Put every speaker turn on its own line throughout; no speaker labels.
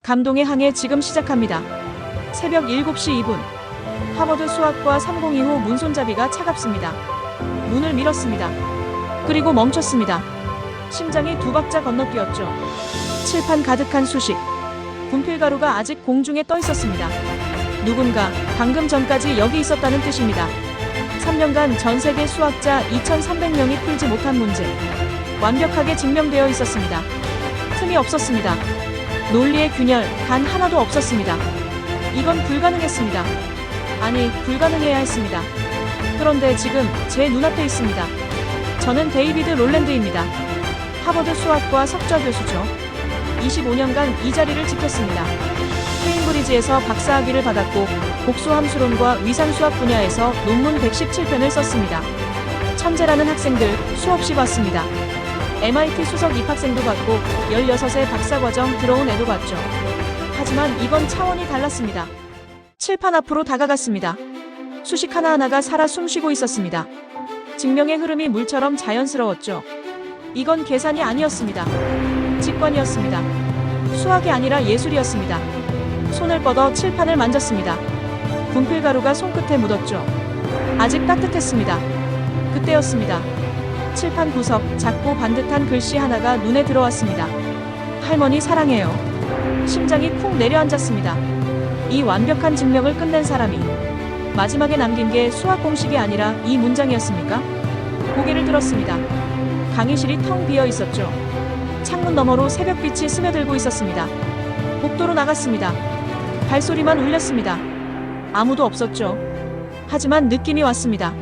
감동의 항해 지금 시작합니다. 새벽 7시 2분. 하버드 수학과 302호 문손잡이가 차갑습니다. 문을 밀었습니다. 그리고 멈췄습니다. 심장이 두 박자 건너뛰었죠. 칠판 가득한 수식. 분필가루가 아직 공중에 떠 있었습니다. 누군가 방금 전까지 여기 있었다는 뜻입니다. 3년간 전 세계 수학자 2,300명이 풀지 못한 문제. 완벽하게 증명되어 있었습니다. 틈이 없었습니다. 논리의 균열 단 하나도 없었습니다. 이건 불가능했습니다. 아니, 불가능해야 했습니다. 그런데 지금 제 눈앞에 있습니다. 저는 데이비드 롤랜드입니다. 하버드 수학과 석좌 교수죠. 25년간 이 자리를 지켰습니다. 케임브리지에서 박사학위를 받았고 복수함수론과 위상수학 분야에서 논문 117편을 썼습니다. 천재라는 학생들 수없이 봤습니다. MIT 수석 입학생도 봤고 16세 박사과정 들어온 애도 봤죠. 하지만 이번 차원이 달랐습니다. 칠판 앞으로 다가갔습니다. 수식 하나하나가 살아 숨쉬고 있었습니다. 증명의 흐름이 물처럼 자연스러웠죠. 이건 계산이 아니었습니다. 직관이었습니다. 수학이 아니라 예술이었습니다. 손을 뻗어 칠판을 만졌습니다. 분필가루가 손끝에 묻었죠. 아직 따뜻했습니다. 그때였습니다. 칠판 구석 작고 반듯한 글씨 하나가 눈에 들어왔습니다. 할머니 사랑해요. 심장이 쿵 내려앉았습니다. 이 완벽한 증명을 끝낸 사람이 마지막에 남긴 게 수학 공식이 아니라 이 문장이었습니까? 고개를 들었습니다. 강의실이 텅 비어 있었죠. 창문 너머로 새벽빛이 스며들고 있었습니다. 복도로 나갔습니다. 발소리만 울렸습니다. 아무도 없었죠. 하지만 느낌이 왔습니다.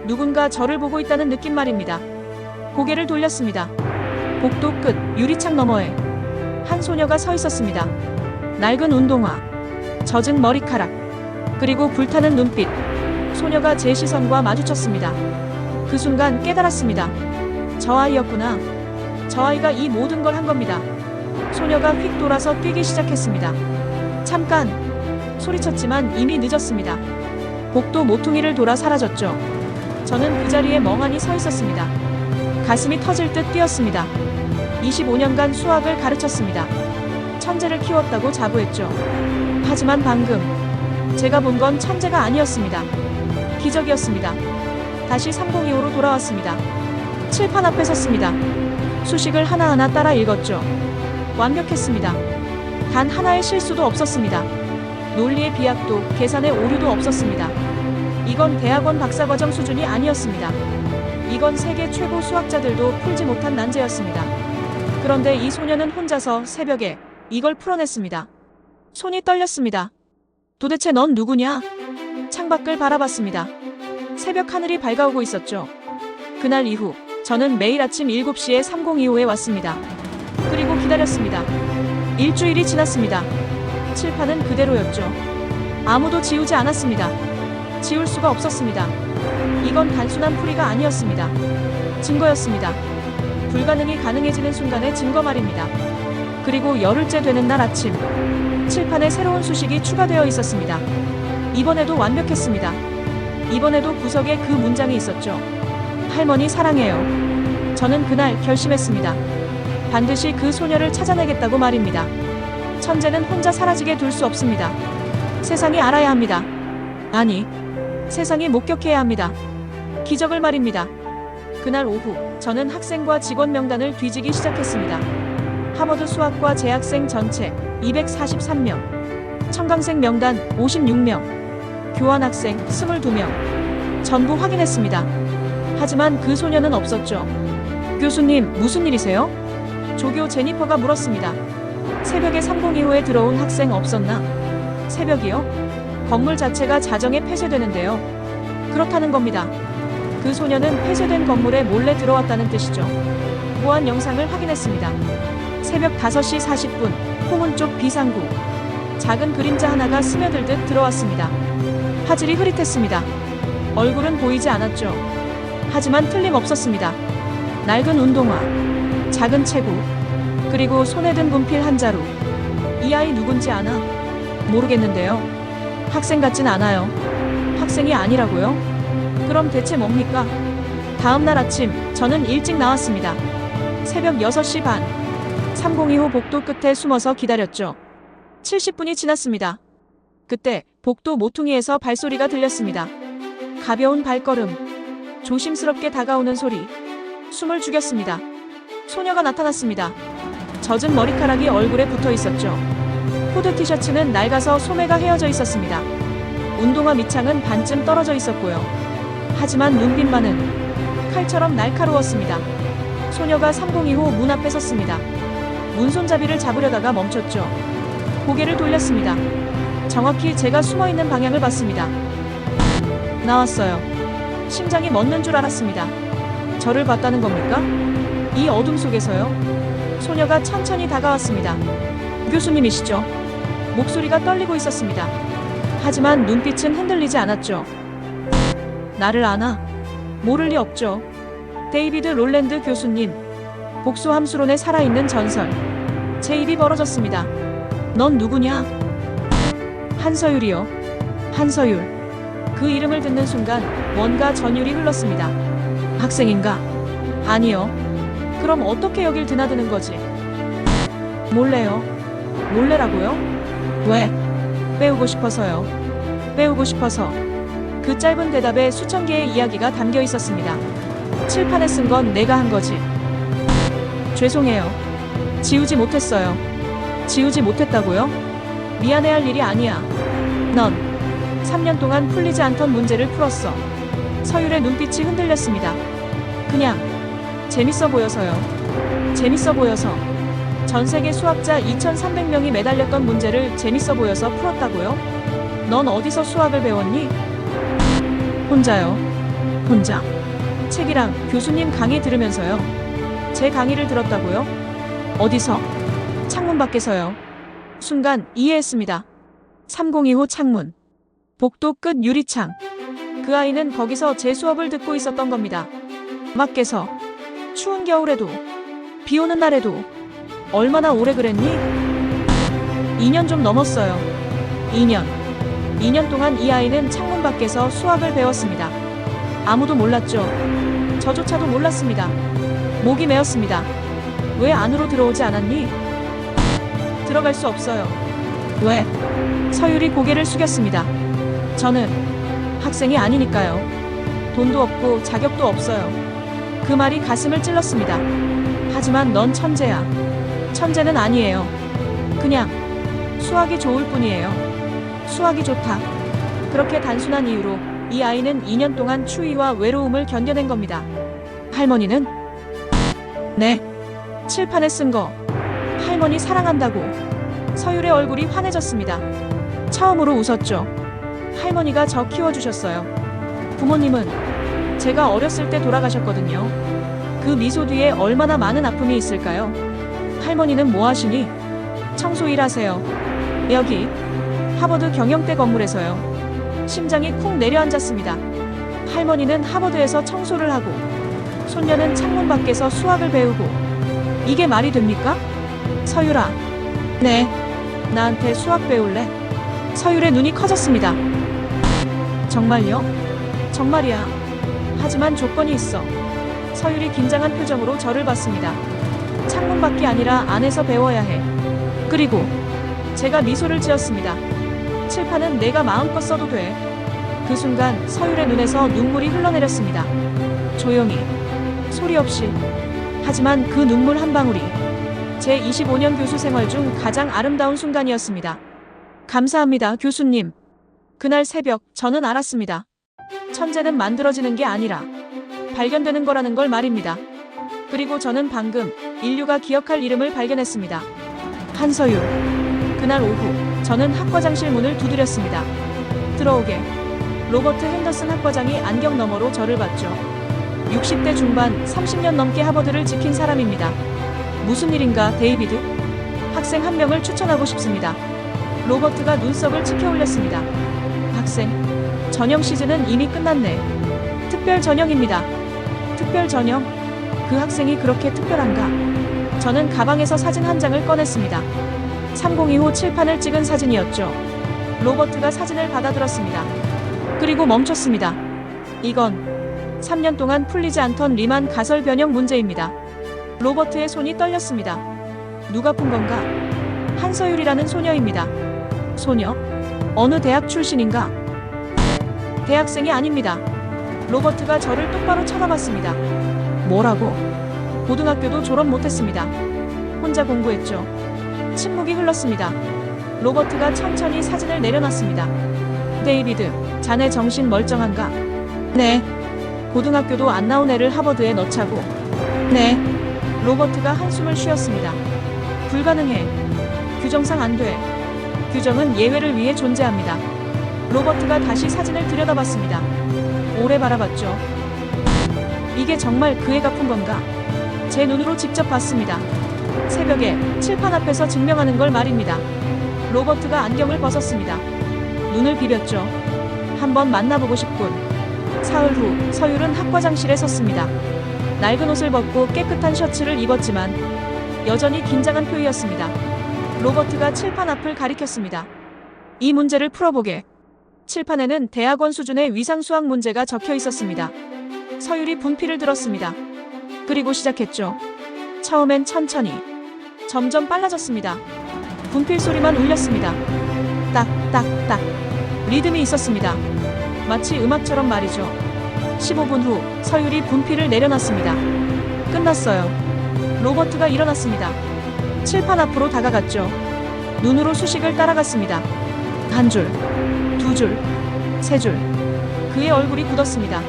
누군가 저를 보고 있다는 느낌 말입니다. 고개를 돌렸습니다. 복도 끝 유리창 너머에 한 소녀가 서 있었습니다. 낡은 운동화, 젖은 머리카락, 그리고 불타는 눈빛. 소녀가 제 시선과 마주쳤습니다. 그 순간 깨달았습니다. 저 아이였구나. 저 아이가 이 모든 걸 한 겁니다. 소녀가 휙 돌아서 뛰기 시작했습니다. 잠깐! 소리쳤지만 이미 늦었습니다. 복도 모퉁이를 돌아 사라졌죠. 저는 그 자리에 멍하니 서 있었습니다. 가슴이 터질 듯 뛰었습니다. 25년간 수학을 가르쳤습니다. 천재를 키웠다고 자부했죠. 하지만 방금 제가 본 건 천재가 아니었습니다. 기적이었습니다. 다시 302호로 돌아왔습니다. 칠판 앞에 섰습니다. 수식을 하나하나 따라 읽었죠. 완벽했습니다. 단 하나의 실수도 없었습니다. 논리의 비약도 계산의 오류도 없었습니다. 이건 대학원 박사과정 수준이 아니었습니다. 이건 세계 최고 수학자들도 풀지 못한 난제였습니다. 그런데 이 소녀는 혼자서 새벽에 이걸 풀어냈습니다. 손이 떨렸습니다. 도대체 넌 누구냐? 창밖을 바라봤습니다. 새벽 하늘이 밝아오고 있었죠. 그날 이후 저는 매일 아침 7시에 3025에 왔습니다. 그리고 기다렸습니다. 일주일이 지났습니다. 칠판은 그대로였죠. 아무도 지우지 않았습니다. 지울 수가 없었습니다. 이건 단순한 풀이가 아니었습니다. 증거였습니다. 불가능이 가능해지는 순간의 증거 말입니다. 그리고 열흘째 되는 날 아침, 칠판에 새로운 수식이 추가되어 있었습니다. 이번에도 완벽했습니다. 이번에도 구석에 그 문장이 있었죠. 할머니 사랑해요. 저는 그날 결심했습니다. 반드시 그 소녀를 찾아내겠다고 말입니다. 천재는 혼자 사라지게 둘 수 없습니다. 세상이 알아야 합니다. 아니, 세상이 목격해야 합니다. 기적을 말입니다. 그날 오후 저는 학생과 직원 명단을 뒤지기 시작했습니다. 하버드 수학과 재학생 전체 243명, 청강생 명단 56명, 교환학생 22명, 전부 확인했습니다. 하지만 그 소녀는 없었죠. 교수님, 무슨 일이세요? 조교 제니퍼가 물었습니다. 새벽에 302호에 들어온 학생 없었나? 새벽이요? 건물 자체가 자정에 폐쇄되는데요. 그렇다는 겁니다. 그 소녀는 폐쇄된 건물에 몰래 들어왔다는 뜻이죠. 보안 영상을 확인했습니다. 새벽 5시 40분, 호문 쪽 비상구. 작은 그림자 하나가 스며들듯 들어왔습니다. 화질이 흐릿했습니다. 얼굴은 보이지 않았죠. 하지만 틀림없었습니다. 낡은 운동화, 작은 체구, 그리고 손에 든 분필 한 자루. 이 아이 누군지 아나? 모르겠는데요. 학생 같진 않아요. 학생이 아니라고요? 그럼 대체 뭡니까? 다음 날 아침 저는 일찍 나왔습니다. 새벽 6시 반. 302호 복도 끝에 숨어서 기다렸죠. 70분이 지났습니다. 그때 복도 모퉁이에서 발소리가 들렸습니다. 가벼운 발걸음, 조심스럽게 다가오는 소리. 숨을 죽였습니다. 소녀가 나타났습니다. 젖은 머리카락이 얼굴에 붙어 있었죠. 후드 티셔츠는 낡아서 소매가 헤어져 있었습니다. 운동화 밑창은 반쯤 떨어져 있었고요. 하지만 눈빛만은 칼처럼 날카로웠습니다. 소녀가 302호 문 앞에 섰습니다. 문손잡이를 잡으려다가 멈췄죠. 고개를 돌렸습니다. 정확히 제가 숨어있는 방향을 봤습니다. 나왔어요. 심장이 멎는 줄 알았습니다. 저를 봤다는 겁니까? 이 어둠 속에서요. 소녀가 천천히 다가왔습니다. 교수님이시죠? 목소리가 떨리고 있었습니다. 하지만 눈빛은 흔들리지 않았죠. 나를 아나? 모를 리 없죠. 데이비드 롤랜드 교수님. 복수함수론에 살아있는 전설. 제 입이 벌어졌습니다. 넌 누구냐? 한서율이요. 한서율. 그 이름을 듣는 순간 뭔가 전율이 흘렀습니다. 학생인가? 아니요. 그럼 어떻게 여길 드나드는 거지? 몰래요. 몰래라고요? 왜? 빼우고 싶어서요. 빼우고 싶어서. 그 짧은 대답에 수천 개의 이야기가 담겨 있었습니다. 칠판에 쓴 건 내가 한 거지. 죄송해요. 지우지 못했어요. 지우지 못했다고요? 미안해할 일이 아니야. 넌 3년 동안 풀리지 않던 문제를 풀었어. 서율의 눈빛이 흔들렸습니다. 그냥 재밌어 보여서요. 재밌어 보여서. 전 세계 수학자 2,300명이 매달렸던 문제를 재밌어 보여서 풀었다고요? 넌 어디서 수학을 배웠니? 혼자요. 혼자. 책이랑 교수님 강의 들으면서요. 제 강의를 들었다고요? 어디서? 창문 밖에서요. 순간 이해했습니다. 302호 창문. 복도 끝 유리창. 그 아이는 거기서 제 수업을 듣고 있었던 겁니다. 밖에서. 추운 겨울에도. 비 오는 날에도. 얼마나 오래 그랬니? 2년 좀 넘었어요. 2년. 2년 동안 이 아이는 창문 밖에서 수학을 배웠습니다. 아무도 몰랐죠. 저조차도 몰랐습니다. 목이 메었습니다. 왜 안으로 들어오지 않았니? 들어갈 수 없어요. 왜? 서율이 고개를 숙였습니다. 저는 학생이 아니니까요. 돈도 없고 자격도 없어요. 그 말이 가슴을 찔렀습니다. 하지만 넌 천재야. 천재는 아니에요. 그냥 수학이 좋을 뿐이에요. 수학이 좋다. 그렇게 단순한 이유로 이 아이는 2년 동안 추위와 외로움을 견뎌낸 겁니다. 할머니는? 네. 칠판에 쓴 거. 할머니 사랑한다고. 서율의 얼굴이 환해졌습니다. 처음으로 웃었죠. 할머니가 저 키워주셨어요. 부모님은 제가 어렸을 때 돌아가셨거든요. 그 미소 뒤에 얼마나 많은 아픔이 있을까요? 할머니는 뭐 하시니? 청소 일하세요. 여기 하버드 경영대 건물에서요. 심장이 쿵 내려앉았습니다. 할머니는 하버드에서 청소를 하고 손녀는 창문 밖에서 수학을 배우고. 이게 말이 됩니까? 서율아. 네. 나한테 수학 배울래? 서율의 눈이 커졌습니다. 정말요? 정말이야. 하지만 조건이 있어. 서율이 긴장한 표정으로 저를 봤습니다. 창문 밖이 아니라 안에서 배워야 해. 그리고 제가 미소를 지었습니다. 칠판은 내가 마음껏 써도 돼. 그 순간 서율의 눈에서 눈물이 흘러내렸습니다. 조용히. 소리 없이. 하지만 그 눈물 한 방울이 제 25년 교수 생활 중 가장 아름다운 순간이었습니다. 감사합니다, 교수님. 그날 새벽 저는 알았습니다. 천재는 만들어지는 게 아니라 발견되는 거라는 걸 말입니다. 그리고 저는 방금 인류가 기억할 이름을 발견했습니다. 한서율. 그날 오후 저는 학과장실 문을 두드렸습니다. 들어오게. 로버트 핸더슨 학과장이 안경 너머로 저를 봤죠. 60대 중반 30년 넘게 하버드를 지킨 사람입니다. 무슨 일인가, 데이비드? 학생 한 명을 추천하고 싶습니다. 로버트가 눈썹을 치켜 올렸습니다. 학생. 전형 시즌은 이미 끝났네. 특별 전형입니다. 특별 전형? 그 학생이 그렇게 특별한가? 저는 가방에서 사진 한 장을 꺼냈습니다. 302호 칠판을 찍은 사진이었죠. 로버트가 사진을 받아들었습니다. 그리고 멈췄습니다. 이건 3년 동안 풀리지 않던 리만 가설 변형 문제입니다. 로버트의 손이 떨렸습니다. 누가 푼 건가? 한서율이라는 소녀입니다. 소녀? 어느 대학 출신인가? 대학생이 아닙니다. 로버트가 저를 똑바로 쳐다봤습니다. 뭐라고? 고등학교도 졸업 못했습니다. 혼자 공부했죠. 침묵이 흘렀습니다. 로버트가 천천히 사진을 내려놨습니다. 데이비드, 자네 정신 멀쩡한가? 네. 고등학교도 안 나온 애를 하버드에 넣자고? 네. 로버트가 한숨을 쉬었습니다. 불가능해. 규정상 안 돼. 규정은 예외를 위해 존재합니다. 로버트가 다시 사진을 들여다봤습니다. 오래 바라봤죠. 이게 정말 그 애가 푼 건가? 제 눈으로 직접 봤습니다. 새벽에 칠판 앞에서 증명하는 걸 말입니다. 로버트가 안경을 벗었습니다. 눈을 비볐죠. 한번 만나보고 싶군. 사흘 후 서율은 학과장실에 섰습니다. 낡은 옷을 벗고 깨끗한 셔츠를 입었지만 여전히 긴장한 표였습니다. 로버트가 칠판 앞을 가리켰습니다. 이 문제를 풀어보게. 칠판에는 대학원 수준의 위상수학 문제가 적혀 있었습니다. 서율이 분필을 들었습니다. 그리고 시작했죠. 처음엔 천천히, 점점 빨라졌습니다. 분필 소리만 울렸습니다. 딱, 딱, 딱. 리듬이 있었습니다. 마치 음악처럼 말이죠. 15분 후 서율이 분필을 내려놨습니다. 끝났어요. 로버트가 일어났습니다. 칠판 앞으로 다가갔죠. 눈으로 수식을 따라갔습니다. 한 줄, 두 줄, 세 줄. 그의 얼굴이 굳었습니다.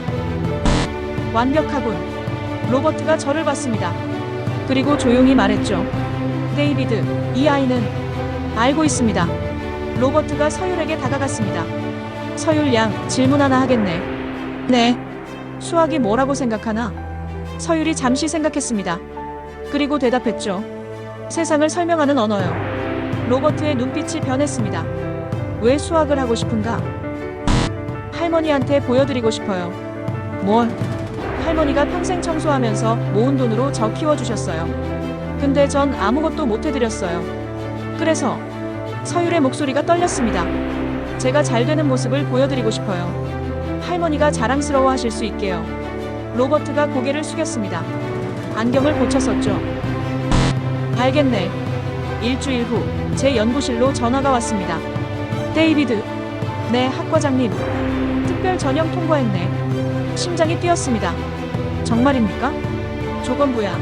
완벽하군. 로버트가 저를 봤습니다. 그리고 조용히 말했죠. 데이비드, 이 아이는 알고 있습니다. 로버트가 서율에게 다가갔습니다. 서율 양, 질문 하나 하겠네. 네. 수학이 뭐라고 생각하나? 서율이 잠시 생각했습니다. 그리고 대답했죠. 세상을 설명하는 언어요. 로버트의 눈빛이 변했습니다. 왜 수학을 하고 싶은가? 할머니한테 보여드리고 싶어요. 뭘? 할머니가 평생 청소하면서 모은 돈으로 저 키워주셨어요. 근데 전 아무것도 못 해드렸어요. 그래서 서율의 목소리가 떨렸습니다. 제가 잘 되는 모습을 보여드리고 싶어요. 할머니가 자랑스러워 하실 수 있게요. 로버트가 고개를 숙였습니다. 안경을 고쳤었죠. 알겠네. 일주일 후 제 연구실로 전화가 왔습니다. 데이비드. 네, 학과장님. 특별 전형 통과했네. 심장이 뛰었습니다. 정말입니까? 조건부야.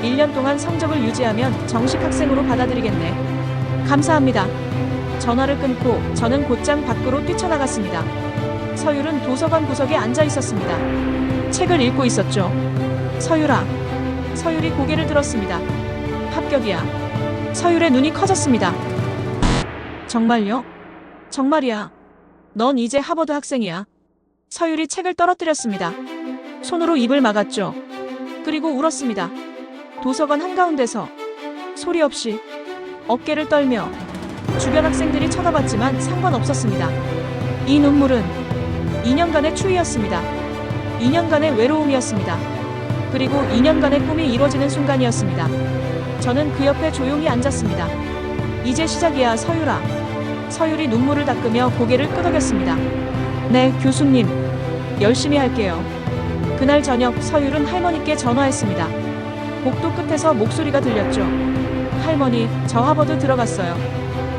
1년 동안 성적을 유지하면 정식 학생으로 받아들이겠네. 감사합니다. 전화를 끊고 저는 곧장 밖으로 뛰쳐나갔습니다. 서율은 도서관 구석에 앉아 있었습니다. 책을 읽고 있었죠. 서율아. 서율이 고개를 들었습니다. 합격이야. 서율의 눈이 커졌습니다. 정말요? 정말이야. 넌 이제 하버드 학생이야. 서율이 책을 떨어뜨렸습니다. 손으로 입을 막았죠. 그리고 울었습니다. 도서관 한가운데서 소리 없이 어깨를 떨며 주변 학생들이 쳐다봤지만 상관없었습니다. 이 눈물은 2년간의 추위였습니다. 2년간의 외로움이었습니다. 그리고 2년간의 꿈이 이루어지는 순간이었습니다. 저는 그 옆에 조용히 앉았습니다. 이제 시작이야, 서율아. 서율이 눈물을 닦으며 고개를 끄덕였습니다. 네, 교수님. 열심히 할게요. 그날 저녁 서율은 할머니께 전화했습니다. 복도 끝에서 목소리가 들렸죠. 할머니, 저 하버드 들어갔어요.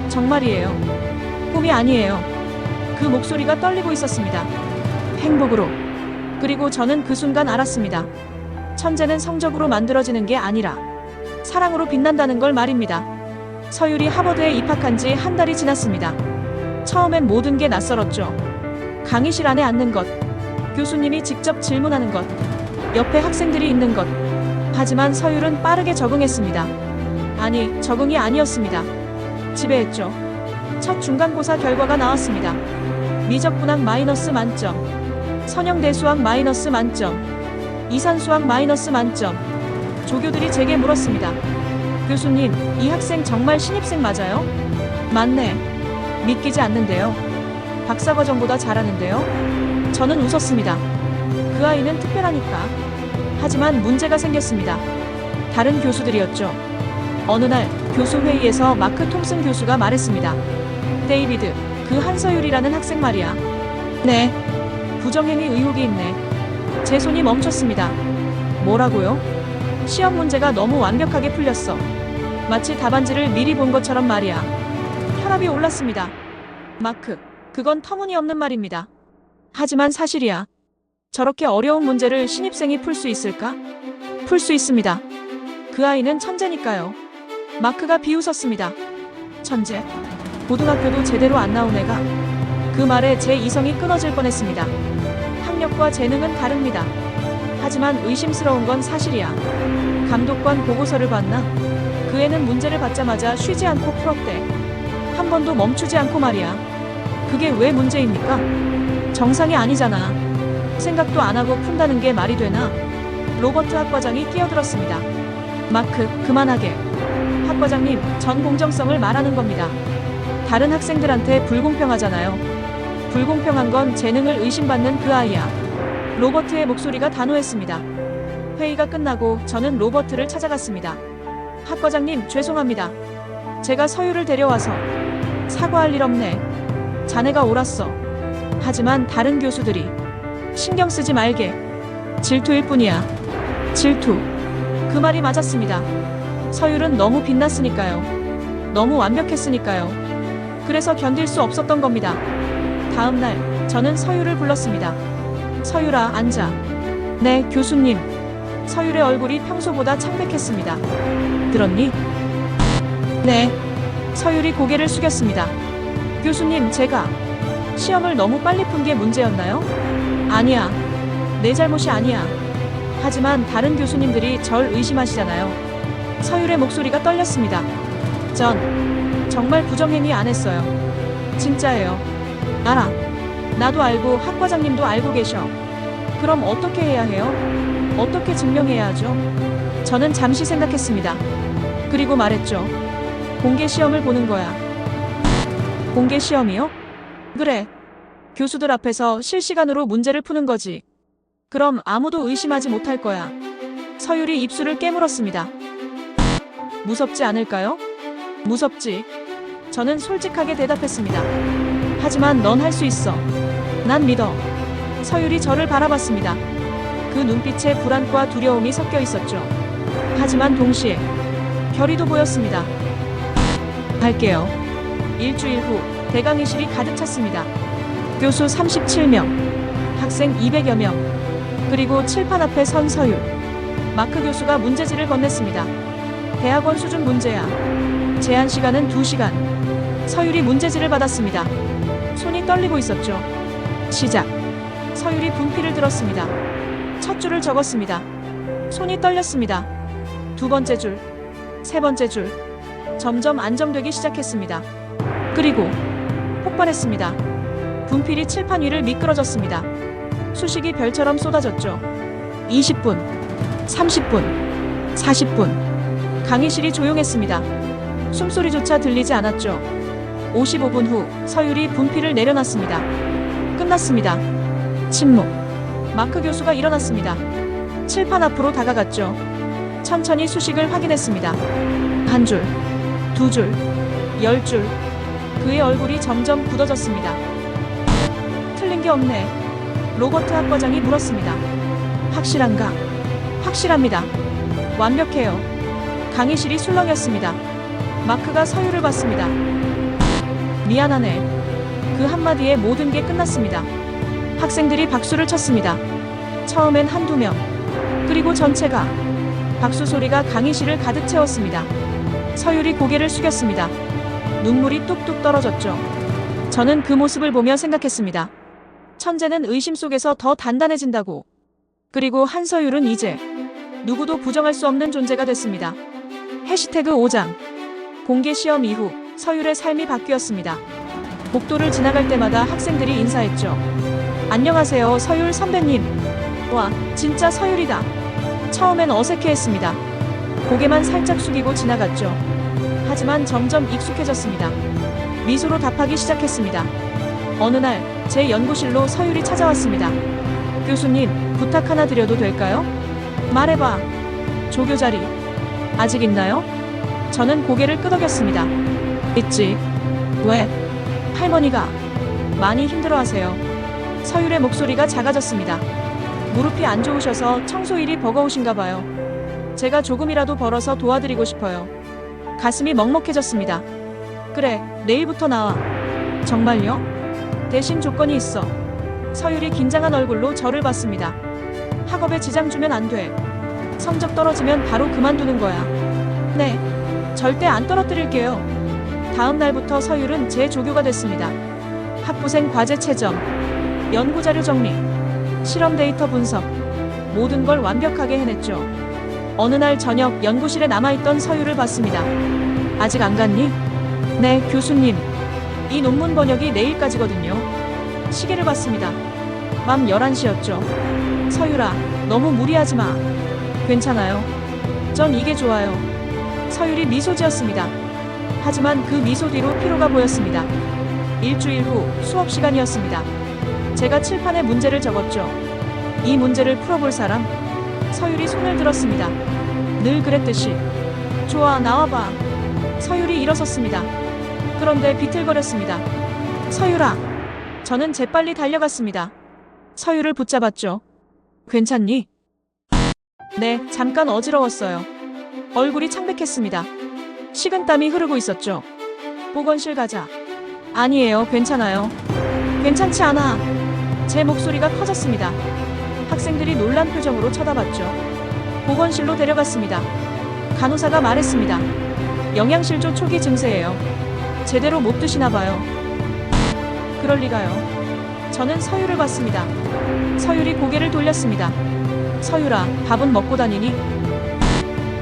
정말이에요. 꿈이 아니에요. 그 목소리가 떨리고 있었습니다. 행복으로. 그리고 저는 그 순간 알았습니다. 천재는 성적으로 만들어지는 게 아니라 사랑으로 빛난다는 걸 말입니다. 서율이 하버드에 입학한 지 한 달이 지났습니다. 처음엔 모든 게 낯설었죠. 강의실 안에 앉는 것, 교수님이 직접 질문하는 것, 옆에 학생들이 있는 것. 하지만 서율은 빠르게 적응했습니다. 아니, 적응이 아니었습니다. 지배했죠. 첫 중간고사 결과가 나왔습니다. 미적분학 마이너스 만점, 선형대수학 마이너스 만점, 이산수학 마이너스 만점. 조교들이 제게 물었습니다. 교수님, 이 학생 정말 신입생 맞아요? 맞네. 믿기지 않는데요. 박사과정보다 잘하는데요? 저는 웃었습니다. 그 아이는 특별하니까. 하지만 문제가 생겼습니다. 다른 교수들이었죠. 어느 날 교수 회의에서 마크 톰슨 교수가 말했습니다. 데이비드, 그 한서율이라는 학생 말이야. 네. 부정행위 의혹이 있네. 제 손이 멈췄습니다. 뭐라고요? 시험 문제가 너무 완벽하게 풀렸어. 마치 답안지를 미리 본 것처럼 말이야. 혈압이 올랐습니다. 마크, 그건 터무니없는 말입니다. 하지만 사실이야. 저렇게 어려운 문제를 신입생이 풀 수 있을까? 풀 수 있습니다. 그 아이는 천재니까요. 마크가 비웃었습니다. 천재? 고등학교도 제대로 안 나온 애가? 그 말에 제 이성이 끊어질 뻔했습니다. 학력과 재능은 다릅니다. 하지만 의심스러운 건 사실이야. 감독관 보고서를 봤나? 그 애는 문제를 받자마자 쉬지 않고 풀었대. 한 번도 멈추지 않고 말이야. 그게 왜 문제입니까? 정상이 아니잖아. 생각도 안 하고 푼다는 게 말이 되나? 로버트 학과장이 끼어들었습니다. 마크, 그만하게. 학과장님, 전 공정성을 말하는 겁니다. 다른 학생들한테 불공평하잖아요. 불공평한 건 재능을 의심받는 그 아이야. 로버트의 목소리가 단호했습니다. 회의가 끝나고 저는 로버트를 찾아갔습니다. 학과장님, 죄송합니다. 제가 서유를 데려와서 사과할 일 없네. 자네가 옳았어. 하지만 다른 교수들이 신경 쓰지 말게. 질투일 뿐이야. 질투. 그 말이 맞았습니다. 서율은 너무 빛났으니까요. 너무 완벽했으니까요. 그래서 견딜 수 없었던 겁니다. 다음 날 저는 서율을 불렀습니다. 서율아, 앉아. 네, 교수님. 서율의 얼굴이 평소보다 창백했습니다. 들었니? 네. 서율이 고개를 숙였습니다. 교수님, 제가 시험을 너무 빨리 푼 게 문제였나요? 아니야. 내 잘못이 아니야. 하지만 다른 교수님들이 절 의심하시잖아요. 서율의 목소리가 떨렸습니다. 전 정말 부정행위 안 했어요. 진짜예요. 알아. 나도 알고 학과장님도 알고 계셔. 그럼 어떻게 해야 해요? 어떻게 증명해야 하죠? 저는 잠시 생각했습니다. 그리고 말했죠. 공개 시험을 보는 거야. 공개 시험이요? 그래. 교수들 앞에서 실시간으로 문제를 푸는 거지. 그럼 아무도 의심하지 못할 거야. 서율이 입술을 깨물었습니다. 무섭지 않을까요? 무섭지. 저는 솔직하게 대답했습니다. 하지만 넌 할 수 있어. 난 믿어. 서율이 저를 바라봤습니다. 그 눈빛에 불안과 두려움이 섞여 있었죠. 하지만 동시에 결의도 보였습니다. 갈게요. 일주일 후 대강의실이 가득 찼습니다. 교수 37명, 학생 200여 명, 그리고 칠판 앞에 선 서율. 마크 교수가 문제지를 건넸습니다. 대학원 수준 문제야. 제한 시간은 2시간. 서율이 문제지를 받았습니다. 손이 떨리고 있었죠. 시작. 서율이 분필을 들었습니다. 첫 줄을 적었습니다. 손이 떨렸습니다. 두 번째 줄, 세 번째 줄. 점점 안정되기 시작했습니다. 그리고 폭발했습니다. 분필이 칠판 위를 미끄러졌습니다. 수식이 별처럼 쏟아졌죠. 20분, 30분, 40분. 강의실이 조용했습니다. 숨소리조차 들리지 않았죠. 55분 후 서율이 분필을 내려놨습니다. 끝났습니다. 침묵. 마크 교수가 일어났습니다. 칠판 앞으로 다가갔죠. 천천히 수식을 확인했습니다. 한 줄, 두 줄, 10줄. 그의 얼굴이 점점 굳어졌습니다. 틀린 게 없네. 로버트 학과장이 물었습니다. 확실한가? 확실합니다. 완벽해요. 강의실이 술렁였습니다. 마크가 서율을 봤습니다. 미안하네. 그 한마디에 모든 게 끝났습니다. 학생들이 박수를 쳤습니다. 처음엔 한두 명, 그리고 전체가. 박수 소리가 강의실을 가득 채웠습니다. 서율이 고개를 숙였습니다. 눈물이 뚝뚝 떨어졌죠. 저는 그 모습을 보며 생각했습니다. 천재는 의심 속에서 더 단단해진다고. 그리고 한서율은 이제 누구도 부정할 수 없는 존재가 됐습니다. 해시태그 5장. 공개 시험 이후 서율의 삶이 바뀌었습니다. 복도를 지나갈 때마다 학생들이 인사했죠. 안녕하세요, 서율 선배님. 와, 진짜 서율이다. 처음엔 어색해했습니다. 고개만 살짝 숙이고 지나갔죠. 하지만 점점 익숙해졌습니다. 미소로 답하기 시작했습니다. 어느 날 제 연구실로 서율이 찾아왔습니다. 교수님, 부탁 하나 드려도 될까요? 말해봐. 조교자리 아직 있나요? 저는 고개를 끄덕였습니다. 있지. 왜? 할머니가 많이 힘들어하세요. 서율의 목소리가 작아졌습니다. 무릎이 안 좋으셔서 청소일이 버거우신가 봐요. 제가 조금이라도 벌어서 도와드리고 싶어요. 가슴이 먹먹해졌습니다. 그래, 내일부터 나와. 정말요? 대신 조건이 있어. 서율이 긴장한 얼굴로 저를 봤습니다. 학업에 지장 주면 안 돼. 성적 떨어지면 바로 그만두는 거야. 네, 절대 안 떨어뜨릴게요. 다음 날부터 서율은 제 조교가 됐습니다. 학부생 과제 채점, 연구자료 정리, 실험 데이터 분석, 모든 걸 완벽하게 해냈죠. 어느 날 저녁 연구실에 남아있던 서율을 봤습니다. 아직 안 갔니? 네, 교수님. 이 논문 번역이 내일까지거든요. 시계를 봤습니다. 밤 11시였죠. 서율아, 너무 무리하지 마. 괜찮아요. 전 이게 좋아요. 서율이 미소 지었습니다. 하지만 그 미소 뒤로 피로가 보였습니다. 일주일 후 수업 시간이었습니다. 제가 칠판에 문제를 적었죠. 이 문제를 풀어볼 사람? 서율이 손을 들었습니다. 늘 그랬듯이. 좋아, 나와봐. 서율이 일어섰습니다. 그런데 비틀거렸습니다. 서율아. 저는 재빨리 달려갔습니다. 서율을 붙잡았죠. 괜찮니? 네, 잠깐 어지러웠어요. 얼굴이 창백했습니다. 식은땀이 흐르고 있었죠. 보건실 가자. 아니에요, 괜찮아요. 괜찮지 않아. 제 목소리가 커졌습니다. 학생들이 놀란 표정으로 쳐다봤죠. 보건실로 데려갔습니다. 간호사가 말했습니다. 영양실조 초기 증세예요. 제대로 못 드시나 봐요. 그럴 리가요. 저는 서율을 봤습니다. 서율이 고개를 돌렸습니다. 서율아, 밥은 먹고 다니니?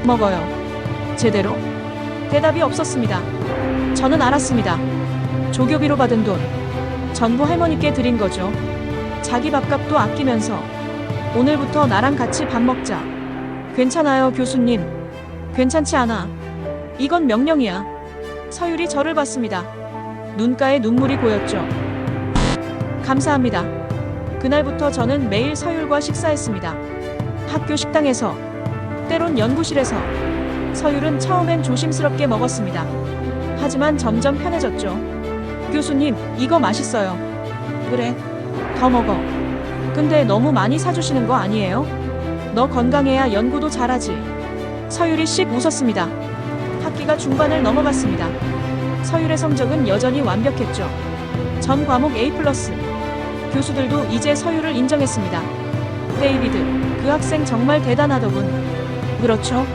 먹어요. 제대로? 대답이 없었습니다. 저는 알았습니다. 조교비로 받은 돈 전부 할머니께 드린 거죠. 자기 밥값도 아끼면서 오늘부터 나랑 같이 밥 먹자. 괜찮아요, 교수님. 괜찮지 않아. 이건 명령이야. 서율이 저를 봤습니다. 눈가에 눈물이 고였죠. 감사합니다. 그날부터 저는 매일 서율과 식사했습니다. 학교 식당에서, 때론 연구실에서. 서율은 처음엔 조심스럽게 먹었습니다. 하지만 점점 편해졌죠. 교수님, 이거 맛있어요. 그래, 더 먹어. 근데 너무 많이 사주시는 거 아니에요? 너 건강해야 연구도 잘하지. 서율이 씩 웃었습니다. 학기가 중반을 넘어갔습니다. 서율의 성적은 여전히 완벽했죠. 전 과목 A+. 교수들도 이제 서율을 인정했습니다. 데이비드, 그 학생 정말 대단하더군. 그렇죠?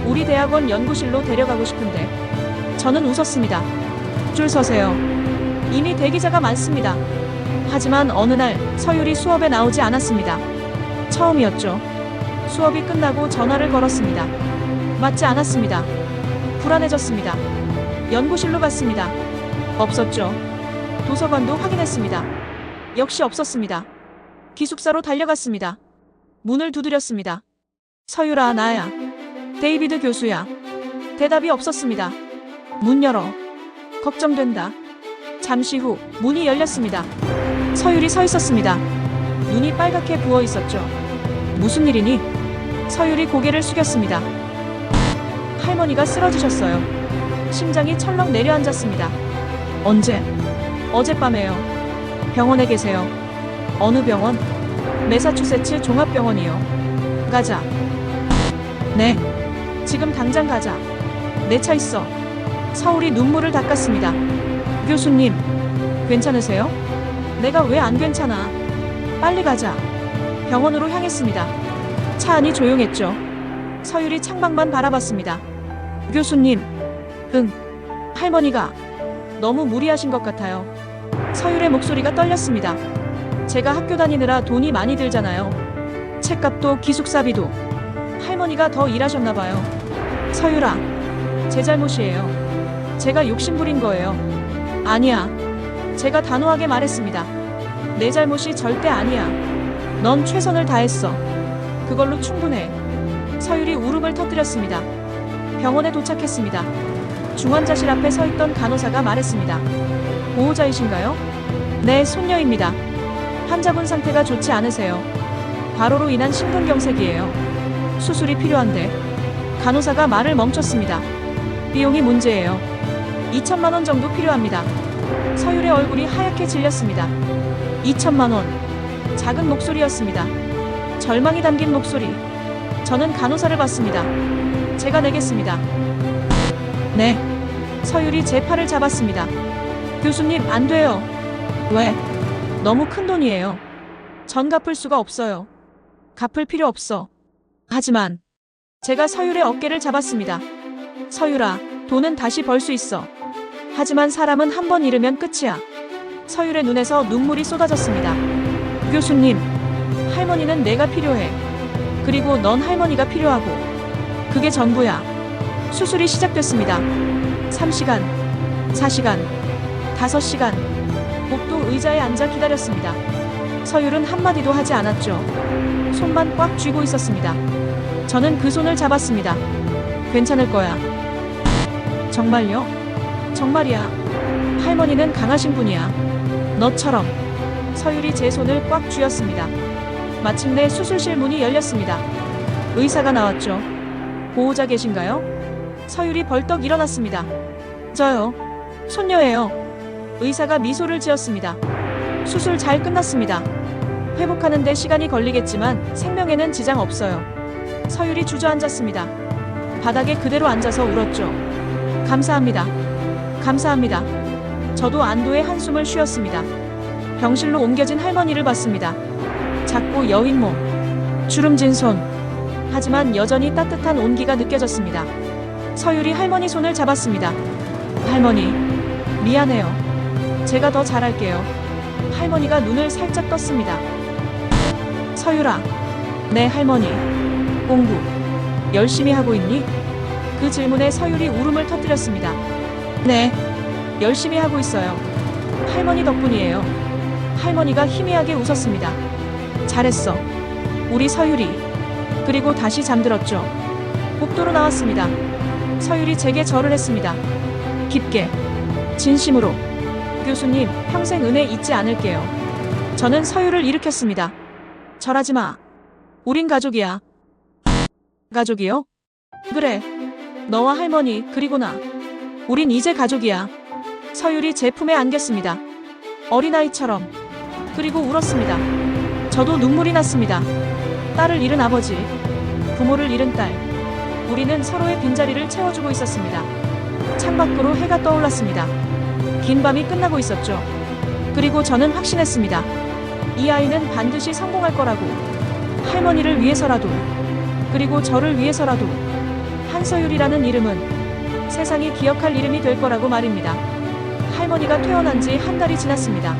우리 대학원 연구실로 데려가고 싶은데. 저는 웃었습니다. 줄 서세요. 이미 대기자가 많습니다. 하지만 어느 날 서율이 수업에 나오지 않았습니다. 처음이었죠. 수업이 끝나고 전화를 걸었습니다. 맞지 않았습니다. 불안해졌습니다. 연구실로 갔습니다. 없었죠. 도서관도 확인했습니다. 역시 없었습니다. 기숙사로 달려갔습니다. 문을 두드렸습니다. 서율아, 나야. 데이비드 교수야. 대답이 없었습니다. 문 열어. 걱정된다. 잠시 후 문이 열렸습니다. 서율이 서 있었습니다. 눈이 빨갛게 부어 있었죠. 무슨 일이니? 서율이 고개를 숙였습니다. 할머니가 쓰러지셨어요. 심장이 철렁 내려앉았습니다. 언제? 어젯밤에요. 병원에 계세요. 어느 병원? 매사추세츠 종합병원이요. 가자. 네. 지금 당장 가자. 내 차 있어. 서울이 눈물을 닦았습니다. 교수님, 괜찮으세요? 내가 왜 안 괜찮아? 빨리 가자. 병원으로 향했습니다. 차 안이 조용했죠. 서율이 창밖만 바라봤습니다. 교수님, 응. 할머니가 너무 무리하신 것 같아요. 서율의 목소리가 떨렸습니다. 제가 학교 다니느라 돈이 많이 들잖아요. 책값도 기숙사비도. 할머니가 더 일하셨나 봐요. 서율아, 제 잘못이에요. 제가 욕심부린 거예요. 아니야. 제가 단호하게 말했습니다. 내 잘못이 절대 아니야. 넌 최선을 다했어. 그걸로 충분해. 서율이 울음을 터뜨렸습니다. 병원에 도착했습니다. 중환자실 앞에 서 있던 간호사가 말했습니다. 보호자이신가요? 네, 손녀입니다. 환자분 상태가 좋지 않으세요. 과로로 인한 심근경색이에요. 수술이 필요한데. 간호사가 말을 멈췄습니다. 비용이 문제예요. 2천만 원 정도 필요합니다. 서율의 얼굴이 하얗게 질렸습니다. 2천만 원. 작은 목소리였습니다. 절망이 담긴 목소리. 저는 간호사를 봤습니다. 제가 내겠습니다. 네. 서율이 제 팔을 잡았습니다. 교수님, 안 돼요. 왜? 너무 큰 돈이에요. 전 갚을 수가 없어요. 갚을 필요 없어. 하지만 제가 서율의 어깨를 잡았습니다. 서율아, 돈은 다시 벌 수 있어. 하지만 사람은 한 번 잃으면 끝이야. 서율의 눈에서 눈물이 쏟아졌습니다. 교수님, 할머니는 내가 필요해. 그리고 넌 할머니가 필요하고. 그게 전부야. 수술이 시작됐습니다. 3시간, 4시간, 5시간. 복도 의자에 앉아 기다렸습니다. 서율은 한마디도 하지 않았죠. 손만 꽉 쥐고 있었습니다. 저는 그 손을 잡았습니다. 괜찮을 거야. 정말요? 정말이야. 할머니는 강하신 분이야. 너처럼. 서율이 제 손을 꽉 쥐었습니다. 마침내 수술실 문이 열렸습니다. 의사가 나왔죠. 보호자 계신가요? 서율이 벌떡 일어났습니다. 저요. 손녀예요. 의사가 미소를 지었습니다. 수술 잘 끝났습니다. 회복하는데 시간이 걸리겠지만 생명에는 지장 없어요. 서율이 주저앉았습니다. 바닥에 그대로 앉아서 울었죠. 감사합니다. 감사합니다. 저도 안도의 한숨을 쉬었습니다. 병실로 옮겨진 할머니를 봤습니다. 작고 여윈 몸, 주름진 손. 하지만 여전히 따뜻한 온기가 느껴졌습니다. 서율이 할머니 손을 잡았습니다. 할머니, 미안해요. 제가 더 잘할게요. 할머니가 눈을 살짝 떴습니다. 서율아, 네 할머니. 공부 열심히 하고 있니? 그 질문에 서율이 울음을 터뜨렸습니다. 네, 열심히 하고 있어요. 할머니 덕분이에요. 할머니가 희미하게 웃었습니다. 잘했어. 우리 서율이. 그리고 다시 잠들었죠. 복도로 나왔습니다. 서율이 제게 절을 했습니다. 깊게, 진심으로. 교수님, 평생 은혜 잊지 않을게요. 저는 서율을 일으켰습니다. 절하지 마. 우린 가족이야. 가족이요? 그래. 너와 할머니, 그리고 나. 우린 이제 가족이야. 서율이 제 품에 안겼습니다. 어린아이처럼. 그리고 울었습니다. 저도 눈물이 났습니다. 딸을 잃은 아버지, 부모를 잃은 딸. 우리는 서로의 빈자리를 채워주고 있었습니다. 창밖으로 해가 떠올랐습니다. 긴 밤이 끝나고 있었죠. 그리고 저는 확신했습니다. 이 아이는 반드시 성공할 거라고. 할머니를 위해서라도, 그리고 저를 위해서라도. 한서율이라는 이름은 세상이 기억할 이름이 될 거라고 말입니다. 할머니가 퇴원한 지 한 달이 지났습니다.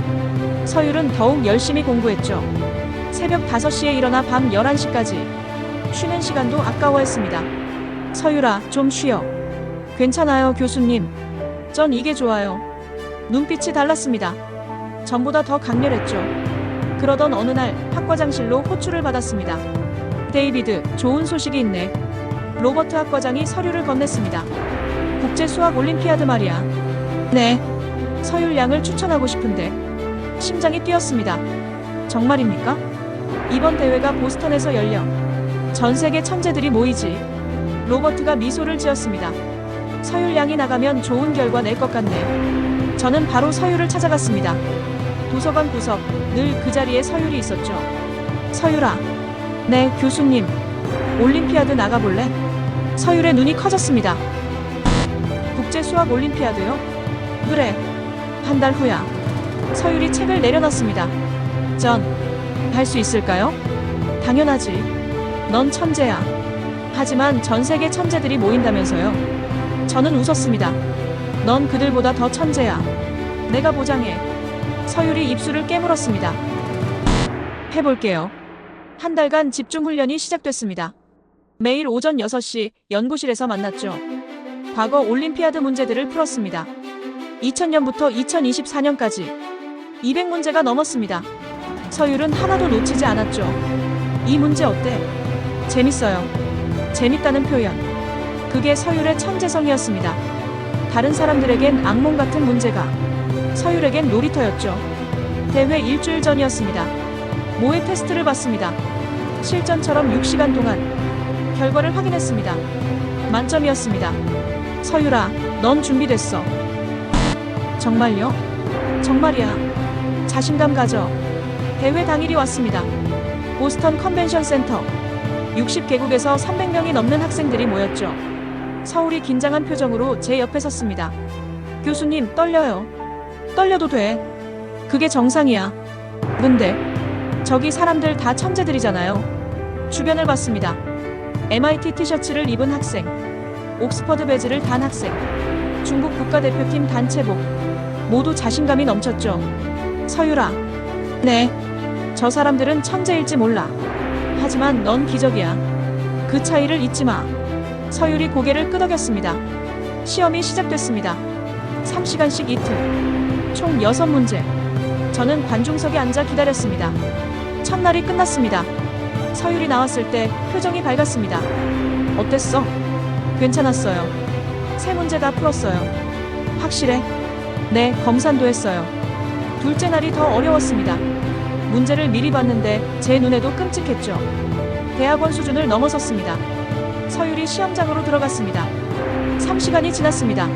서율은 더욱 열심히 공부했죠. 새벽 5시에 일어나 밤 11시까지. 쉬는 시간도 아까워했습니다. 서율아, 좀 쉬어. 괜찮아요, 교수님. 전 이게 좋아요. 눈빛이 달랐습니다. 전보다 더 강렬했죠. 그러던 어느 날 학과장실로 호출을 받았습니다. 데이비드, 좋은 소식이 있네. 로버트 학과장이 서류를 건넸습니다. 국제 수학 올림피아드 말이야. 네. 서율 양을 추천하고 싶은데. 심장이 뛰었습니다. 정말입니까? 이번 대회가 보스턴에서 열려. 전 세계 천재들이 모이지. 로버트가 미소를 지었습니다. 서율 양이 나가면 좋은 결과 낼 것 같네. 저는 바로 서율을 찾아갔습니다. 도서관 구석, 늘 그 자리에 서율이 있었죠. 서율아. 네, 교수님. 올림피아드 나가볼래? 서율의 눈이 커졌습니다. 국제 수학 올림피아드요? 그래. 한 달 후야. 서율이 책을 내려놨습니다. 전, 할 수 있을까요? 당연하지. 넌 천재야. 하지만 전 세계 천재들이 모인다면서요. 저는 웃었습니다. 넌 그들보다 더 천재야. 내가 보장해. 서율이 입술을 깨물었습니다. 해볼게요. 한 달간 집중 훈련이 시작됐습니다. 매일 오전 6시 연구실에서 만났죠. 과거 올림피아드 문제들을 풀었습니다. 2000년부터 2024년까지 200문제가 넘었습니다. 서율은 하나도 놓치지 않았죠. 이 문제 어때? 재밌어요. 재밌다는 표현. 그게 서율의 천재성이었습니다. 다른 사람들에겐 악몽 같은 문제가 서율에겐 놀이터였죠. 대회 일주일 전이었습니다. 모의 테스트를 봤습니다. 실전처럼 6시간 동안 결과를 확인했습니다. 만점이었습니다. 서율아, 넌 준비됐어. 정말요? 정말이야. 자신감 가져. 대회 당일이 왔습니다. 보스턴 컨벤션 센터. 60개국에서 300명이 넘는 학생들이 모였죠. 서울이 긴장한 표정으로 제 옆에 섰습니다. 교수님, 떨려요. 떨려도 돼. 그게 정상이야. 근데 저기 사람들 다 천재들이잖아요. 주변을 봤습니다. MIT 티셔츠를 입은 학생, 옥스퍼드 배지를 단 학생, 중국 국가대표팀 단체복, 모두 자신감이 넘쳤죠. 서유라. 네. 저 사람들은 천재일지 몰라. 하지만 넌 기적이야. 그 차이를 잊지 마. 서율이 고개를 끄덕였습니다. 시험이 시작됐습니다. 3시간씩 이틀. 총 6문제. 저는 관중석에 앉아 기다렸습니다. 첫날이 끝났습니다. 서율이 나왔을 때 표정이 밝았습니다. 어땠어? 괜찮았어요. 3문제 다 풀었어요. 확실해? 네, 검산도 했어요. 둘째 날이 더 어려웠습니다. 문제를 미리 봤는데 제 눈에도 끔찍했죠. 대학원 수준을 넘어섰습니다. 서율이 시험장으로 들어갔습니다. 3시간이 지났습니다.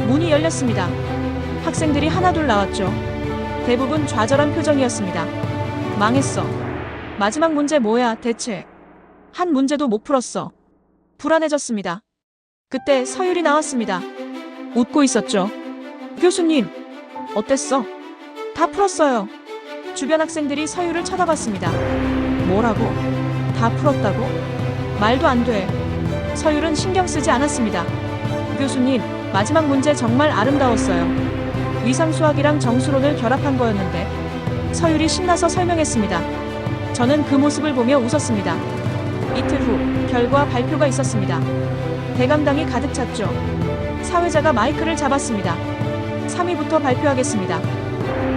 문이 열렸습니다. 학생들이 하나둘 나왔죠. 대부분 좌절한 표정이었습니다. 망했어. 마지막 문제 뭐야, 대체? 한 문제도 못 풀었어. 불안해졌습니다. 그때 서율이 나왔습니다. 웃고 있었죠. 교수님, 어땠어? 다 풀었어요. 주변 학생들이 서율을 쳐다봤습니다. 뭐라고? 다 풀었다고? 말도 안 돼. 서율은 신경 쓰지 않았습니다. 교수님, 마지막 문제 정말 아름다웠어요. 위상수학이랑 정수론을 결합한 거였는데. 서율이 신나서 설명했습니다. 저는 그 모습을 보며 웃었습니다. 이틀 후 결과 발표가 있었습니다. 대감당이 가득 찼죠. 사회자가 마이크를 잡았습니다. 3위부터 발표하겠습니다.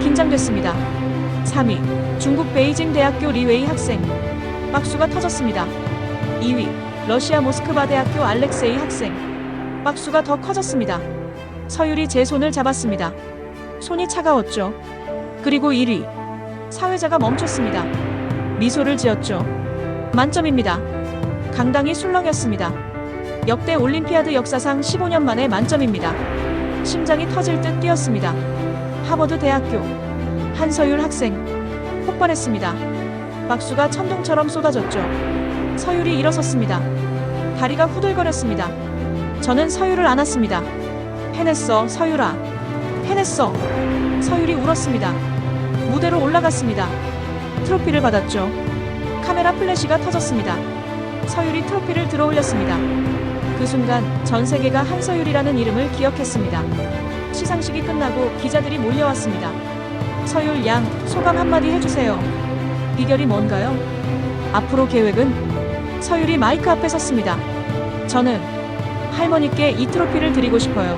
긴장됐습니다. 3위, 중국 베이징 대학교 리웨이 학생. 박수가 터졌습니다. 2위, 러시아 모스크바 대학교 알렉세이 학생. 박수가 더 커졌습니다. 서율이 제 손을 잡았습니다. 손이 차가웠죠. 그리고 1위, 사회자가 멈췄습니다. 미소를 지었죠. 만점입니다. 강당이 술렁였습니다. 역대 올림피아드 역사상 15년 만에 만점입니다. 심장이 터질 듯 뛰었습니다. 하버드 대학교 한서율 학생. 폭발했습니다. 박수가 천둥처럼 쏟아졌죠. 서율이 일어섰습니다. 다리가 후들거렸습니다. 저는 서율을 안았습니다. 해냈어, 서율아. 해냈어. 서율이 울었습니다. 무대로 올라갔습니다. 트로피를 받았죠. 카메라 플래시가 터졌습니다. 서율이 트로피를 들어올렸습니다. 그 순간 전 세계가 한서율이라는 이름을 기억했습니다. 시상식이 끝나고 기자들이 몰려왔습니다. 서율 양, 소감 한마디 해주세요. 비결이 뭔가요? 앞으로 계획은? 서율이 마이크 앞에 섰습니다. 저는 할머니께 이 트로피를 드리고 싶어요.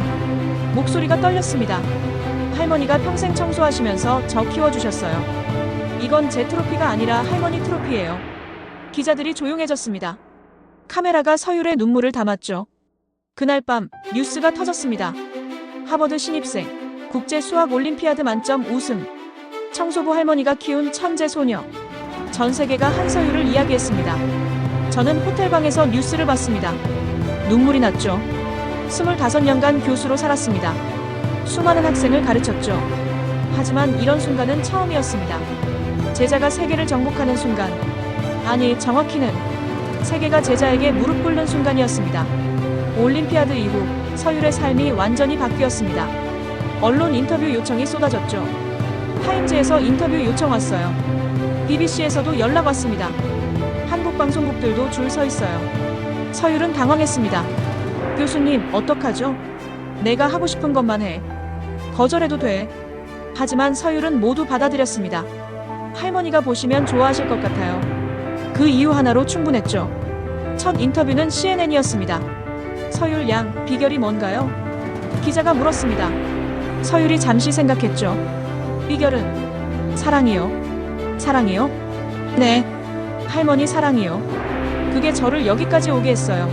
목소리가 떨렸습니다. 할머니가 평생 청소하시면서 저 키워주셨어요. 이건 제 트로피가 아니라 할머니 트로피예요. 기자들이 조용해졌습니다. 카메라가 서율의 눈물을 담았죠. 그날 밤 뉴스가 터졌습니다. 하버드 신입생, 국제 수학 올림피아드 만점 우승. 청소부 할머니가 키운 천재 소녀. 전 세계가 한서율을 이야기했습니다. 저는 호텔방에서 뉴스를 봤습니다. 눈물이 났죠. 25년간 교수로 살았습니다. 수많은 학생을 가르쳤죠. 하지만 이런 순간은 처음이었습니다. 제자가 세계를 정복하는 순간. 아니, 정확히는 세계가 제자에게 무릎 꿇는 순간이었습니다. 올림피아드 이후 서율의 삶이 완전히 바뀌었습니다. 언론 인터뷰 요청이 쏟아졌죠. 타임즈에서 인터뷰 요청 왔어요. BBC에서도 연락 왔습니다. 한국 방송국들도 줄 서 있어요. 서율은 당황했습니다. 교수님, 어떡하죠? 내가 하고 싶은 것만 해. 거절해도 돼. 하지만 서율은 모두 받아들였습니다. 할머니가 보시면 좋아하실 것 같아요. 그 이유 하나로 충분했죠. 첫 인터뷰는 CNN이었습니다. 서율 양, 비결이 뭔가요? 기자가 물었습니다. 서율이 잠시 생각했죠. 비결은 사랑이요. 사랑이요? 네. 할머니 사랑이요. 그게 저를 여기까지 오게 했어요.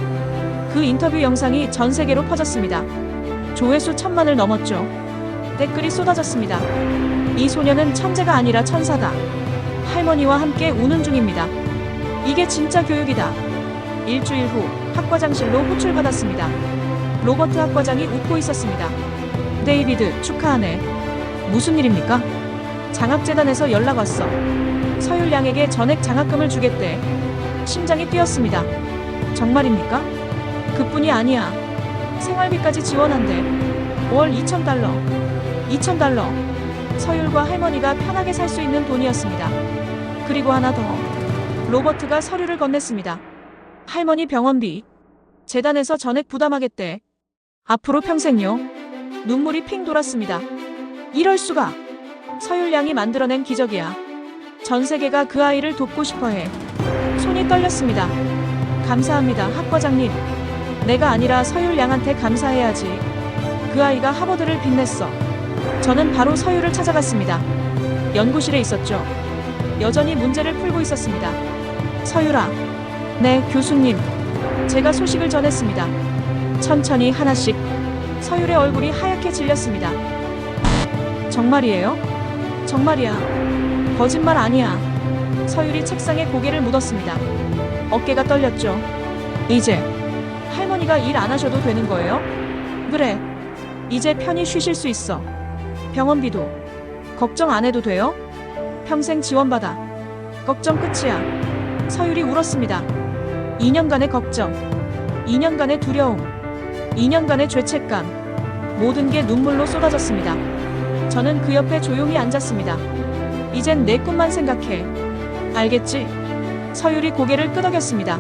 그 인터뷰 영상이 전 세계로 퍼졌습니다. 조회수 1000만을 넘었죠. 댓글이 쏟아졌습니다. 이 소녀는 천재가 아니라 천사다. 할머니와 함께 우는 중입니다. 이게 진짜 교육이다. 일주일 후 학과장실로 호출받았습니다. 로버트 학과장이 웃고 있었습니다. 데이비드, 축하하네. 무슨 일입니까? 장학재단에서 연락 왔어. 서율 양에게 전액 장학금을 주겠대. 심장이 뛰었습니다. 정말입니까? 그뿐이 아니야. 생활비까지 지원한대. 월 2,000달러. 2,000달러. 서율과 할머니가 편하게 살 수 있는 돈이었습니다. 그리고 하나 더. 로버트가 서류를 건넸습니다. 할머니 병원비. 재단에서 전액 부담하겠대. 앞으로 평생요. 눈물이 핑 돌았습니다. 이럴 수가. 서율 양이 만들어낸 기적이야. 전 세계가 그 아이를 돕고 싶어해. 손이 떨렸습니다. 감사합니다, 학과장님. 내가 아니라 서율 양한테 감사해야지. 그 아이가 하버드를 빛냈어. 저는 바로 서율을 찾아갔습니다. 연구실에 있었죠. 여전히 문제를 풀고 있었습니다. 서율아. 네, 교수님. 제가 소식을 전했습니다. 천천히 하나씩. 서율의 얼굴이 하얗게 질렸습니다. 정말이에요? 정말이야. 거짓말 아니야. 서율이 책상에 고개를 묻었습니다. 어깨가 떨렸죠. 이제 할머니가 일 안 하셔도 되는 거예요? 그래. 이제 편히 쉬실 수 있어. 병원비도 걱정 안 해도 돼요? 평생 지원받아. 걱정 끝이야. 서율이 울었습니다. 2년간의 걱정, 2년간의 두려움, 2년간의 죄책감, 모든 게 눈물로 쏟아졌습니다. 저는 그 옆에 조용히 앉았습니다. 이젠 내 꿈만 생각해. 알겠지? 서율이 고개를 끄덕였습니다.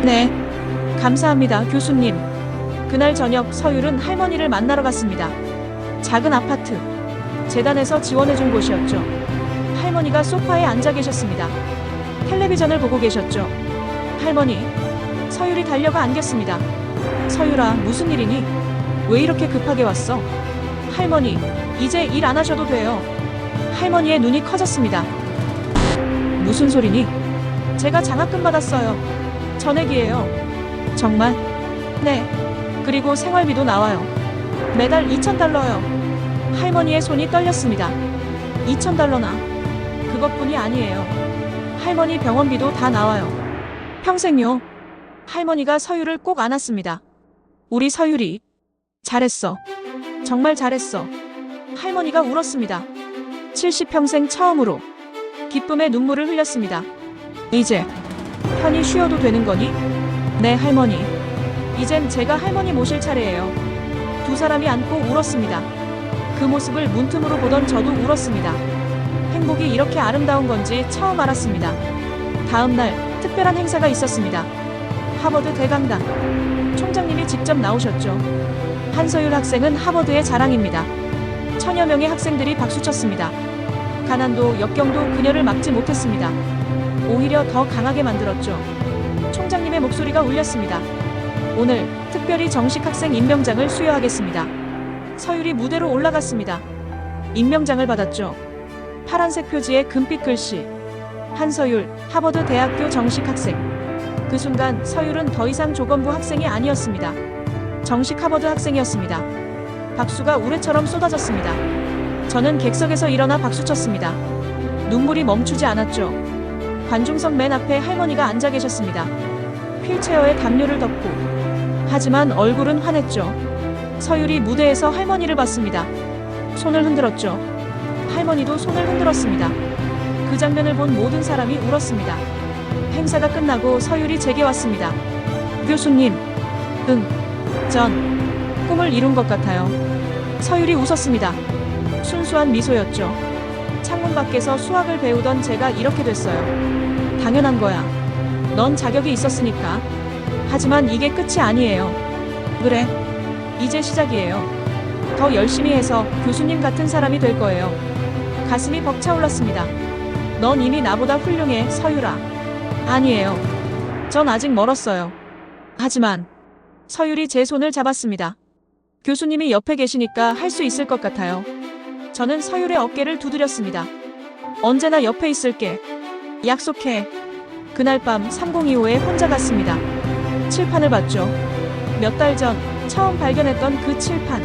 네. 감사합니다, 교수님. 그날 저녁 서율은 할머니를 만나러 갔습니다. 작은 아파트. 재단에서 지원해준 곳이었죠. 할머니가 소파에 앉아 계셨습니다. 텔레비전을 보고 계셨죠. 할머니. 서율이 달려가 안겼습니다. 서율아, 무슨 일이니? 왜 이렇게 급하게 왔어? 할머니, 이제 일 안 하셔도 돼요. 할머니의 눈이 커졌습니다. 무슨 소리니? 제가 장학금 받았어요. 전액이에요. 정말? 네. 그리고 생활비도 나와요. 매달 2,000달러요. 할머니의 손이 떨렸습니다. 2,000달러나. 그것뿐이 아니에요. 할머니 병원비도 다 나와요. 평생요. 할머니가 서율을 꼭 안았습니다. 우리 서율이. 잘했어. 정말 잘했어. 할머니가 울었습니다. 70평생 처음으로 기쁨의 눈물을 흘렸습니다. 이제 편히 쉬어도 되는 거니? 네, 할머니. 이젠 제가 할머니 모실 차례예요. 두 사람이 안고 울었습니다. 그 모습을 문틈으로 보던 저도 울었습니다. 행복이 이렇게 아름다운 건지 처음 알았습니다. 다음 날 특별한 행사가 있었습니다. 하버드 대강당. 총장님이 직접 나오셨죠. 한서율 학생은 하버드의 자랑입니다. 천여 명의 학생들이 박수쳤습니다. 가난도 역경도 그녀를 막지 못했습니다. 오히려 더 강하게 만들었죠. 총장님의 목소리가 울렸습니다. 오늘 특별히 정식 학생 임명장을 수여하겠습니다. 서율이 무대로 올라갔습니다. 임명장을 받았죠. 파란색 표지에 금빛 글씨. 한서율, 하버드 대학교 정식 학생. 그 순간 서율은 더 이상 조건부 학생이 아니었습니다. 정식 하버드 학생이었습니다. 박수가 우레처럼 쏟아졌습니다. 저는 객석에서 일어나 박수쳤습니다. 눈물이 멈추지 않았죠. 관중석 맨 앞에 할머니가 앉아 계셨습니다. 휠체어에 담요를 덮고. 하지만 얼굴은 환했죠. 서율이 무대에서 할머니를 봤습니다. 손을 흔들었죠. 할머니도 손을 흔들었습니다. 그 장면을 본 모든 사람이 울었습니다. 행사가 끝나고 서율이 제게 왔습니다. 교수님. 전 꿈을 이룬 것 같아요. 서율이 웃었습니다. 순수한 미소였죠. 창문 밖에서 수학을 배우던 제가 이렇게 됐어요. 당연한 거야. 넌 자격이 있었으니까. 하지만 이게 끝이 아니에요. 그래. 이제 시작이에요. 더 열심히 해서 교수님 같은 사람이 될 거예요. 가슴이 벅차올랐습니다. 넌 이미 나보다 훌륭해, 서율아. 아니에요. 전 아직 멀었어요. 하지만 서율이 제 손을 잡았습니다. 교수님이 옆에 계시니까 할 수 있을 것 같아요. 저는 서율의 어깨를 두드렸습니다. 언제나 옆에 있을게. 약속해. 그날 밤 3025에 혼자 갔습니다. 칠판을 봤죠. 몇 달 전 처음 발견했던 그 칠판.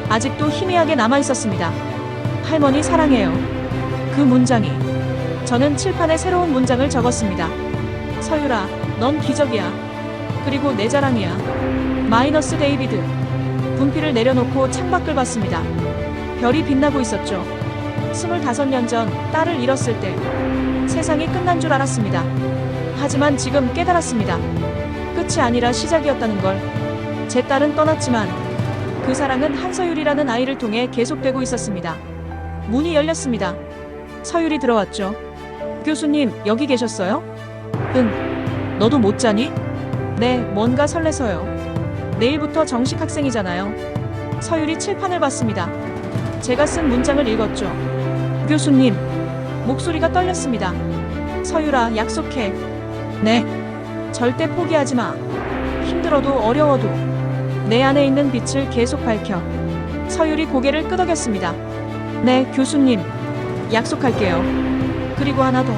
아직도 희미하게 남아있었습니다. 할머니 사랑해요. 그 문장이. 저는 칠판에 새로운 문장을 적었습니다. 서율아, 넌 기적이야. 그리고 내 자랑이야. 마이너스 데이비드. 분필을 내려놓고 창밖을 봤습니다. 별이 빛나고 있었죠. 25년 전 딸을 잃었을 때 세상이 끝난 줄 알았습니다. 하지만 지금 깨달았습니다. 끝이 아니라 시작이었다는 걸. 제 딸은 떠났지만 그 사랑은 한서율이라는 아이를 통해 계속되고 있었습니다. 문이 열렸습니다. 서율이 들어왔죠. 교수님, 여기 계셨어요? 응. 너도 못 자니? 네, 뭔가 설레서요. 내일부터 정식 학생이잖아요. 서율이 칠판을 봤습니다. 제가 쓴 문장을 읽었죠. 교수님, 목소리가 떨렸습니다. 서율아, 약속해. 네. 절대 포기하지 마. 힘들어도 어려워도 내 안에 있는 빛을 계속 밝혀. 서율이 고개를 끄덕였습니다. 네, 교수님. 약속할게요. 그리고 하나 더.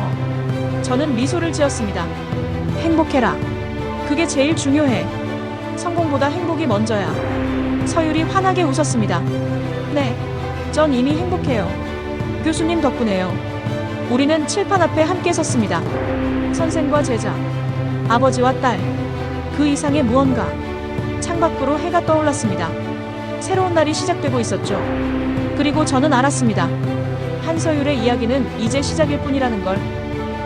저는 미소를 지었습니다. 행복해라. 그게 제일 중요해. 성공보다 행복이 먼저야. 서율이 환하게 웃었습니다. 네, 전 이미 행복해요. 교수님 덕분에요. 우리는 칠판 앞에 함께 섰습니다. 선생과 제자, 아버지와 딸, 그 이상의 무언가. 창밖으로 해가 떠올랐습니다. 새로운 날이 시작되고 있었죠. 그리고 저는 알았습니다. 한서율의 이야기는 이제 시작일 뿐이라는 걸.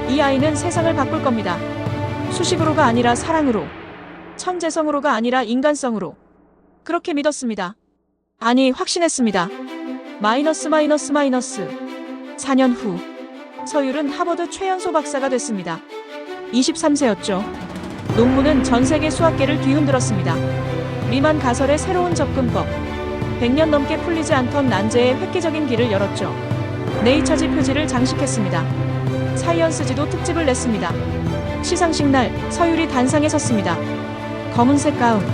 이 아이는 세상을 바꿀 겁니다. 수식으로가 아니라 사랑으로, 천재성으로가 아니라 인간성으로. 그렇게 믿었습니다. 아니, 확신했습니다. 마이너스. 4년 후 서율은 하버드 최연소 박사가 됐습니다. 23세였죠. 논문은 전 세계 수학계를 뒤흔들었습니다. 리만 가설의 새로운 접근법, 100년 넘게 풀리지 않던 난제의 획기적인 길을 열었죠. 네이처지 표지를 장식했습니다. 사이언스지도 특집을 냈습니다. 시상식 날 서율이 단상에 섰습니다. 검은색 가운,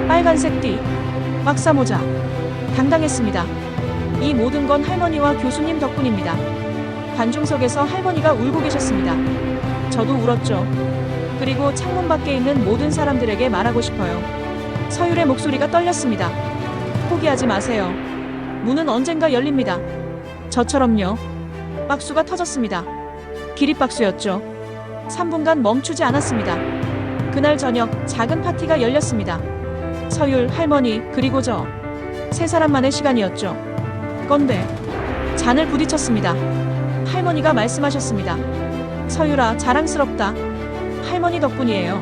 빨간색 띠, 박사 모자. 당당했습니다. 이 모든 건 할머니와 교수님 덕분입니다. 관중석에서 할머니가 울고 계셨습니다. 저도 울었죠. 그리고 창문 밖에 있는 모든 사람들에게 말하고 싶어요. 서율의 목소리가 떨렸습니다. 포기하지 마세요. 문은 언젠가 열립니다. 저처럼요. 박수가 터졌습니다. 기립박수였죠. 3분간 멈추지 않았습니다. 그날 저녁 작은 파티가 열렸습니다. 서율, 할머니, 그리고 저. 세 사람만의 시간이었죠. 건배. 잔을 부딪혔습니다. 할머니가 말씀하셨습니다. 서율아, 자랑스럽다. 할머니 덕분이에요.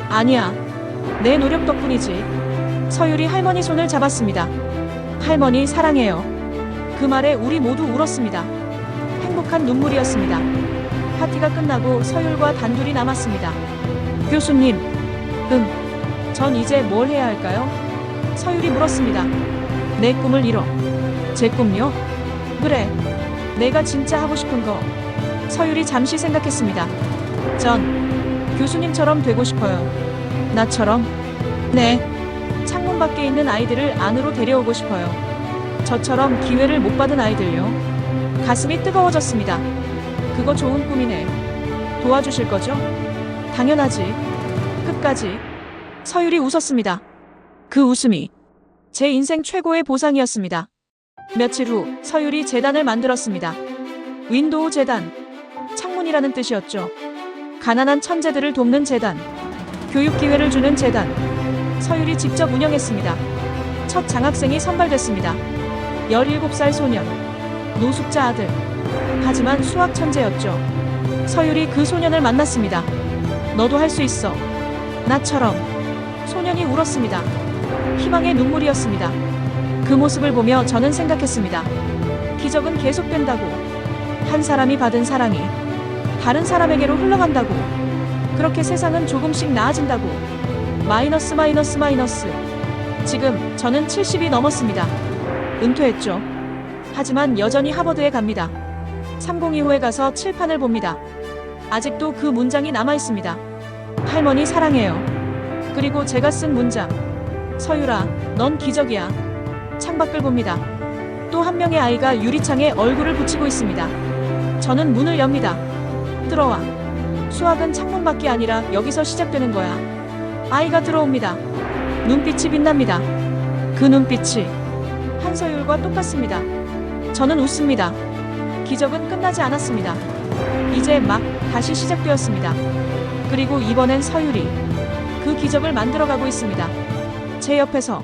아니야. 내 노력 덕분이지. 서율이 할머니 손을 잡았습니다. 할머니, 사랑해요. 그 말에 우리 모두 울었습니다. 행복한 눈물이었습니다. 파티가 끝나고 서율과 단둘이 남았습니다. 교수님. 전 이제 뭘 해야 할까요? 서율이 물었습니다. 내 꿈을 이뤄. 제 꿈요? 그래. 내가 진짜 하고 싶은 거. 서율이 잠시 생각했습니다. 전 교수님처럼 되고 싶어요. 나처럼? 네. 창문 밖에 있는 아이들을 안으로 데려오고 싶어요. 저처럼 기회를 못 받은 아이들요. 가슴이 뜨거워졌습니다. 그거 좋은 꿈이네. 도와주실 거죠? 당연하지. 끝까지. 서율이 웃었습니다. 그 웃음이 제 인생 최고의 보상이었습니다. 며칠 후 서율이 재단을 만들었습니다. 윈도우 재단. 창문이라는 뜻이었죠. 가난한 천재들을 돕는 재단. 교육 기회를 주는 재단. 서율이 직접 운영했습니다. 첫 장학생이 선발됐습니다. 17살 소년. 노숙자 아들. 하지만 수학 천재였죠. 서율이 그 소년을 만났습니다. 너도 할 수 있어. 나처럼. 소년이 울었습니다. 희망의 눈물이었습니다. 그 모습을 보며 저는 생각했습니다. 기적은 계속된다고. 한 사람이 받은 사랑이 다른 사람에게로 흘러간다고. 그렇게 세상은 조금씩 나아진다고. 마이너스. 지금 저는 70이 넘었습니다. 은퇴했죠. 하지만 여전히 하버드에 갑니다. 302호에 가서 칠판을 봅니다. 아직도 그 문장이 남아있습니다. 할머니, 사랑해요. 그리고 제가 쓴 문장. 서율아, 넌 기적이야. 창밖을 봅니다. 또 한 명의 아이가 유리창에 얼굴을 붙이고 있습니다. 저는 문을 엽니다. 들어와. 수학은 창문 밖이 아니라 여기서 시작되는 거야. 아이가 들어옵니다. 눈빛이 빛납니다. 그 눈빛이 한서율과 똑같습니다. 저는 웃습니다. 기적은 끝나지 않았습니다. 이제 막 다시 시작되었습니다. 그리고 이번엔 서율이 그 기적을 만들어가고 있습니다. 제 옆에서.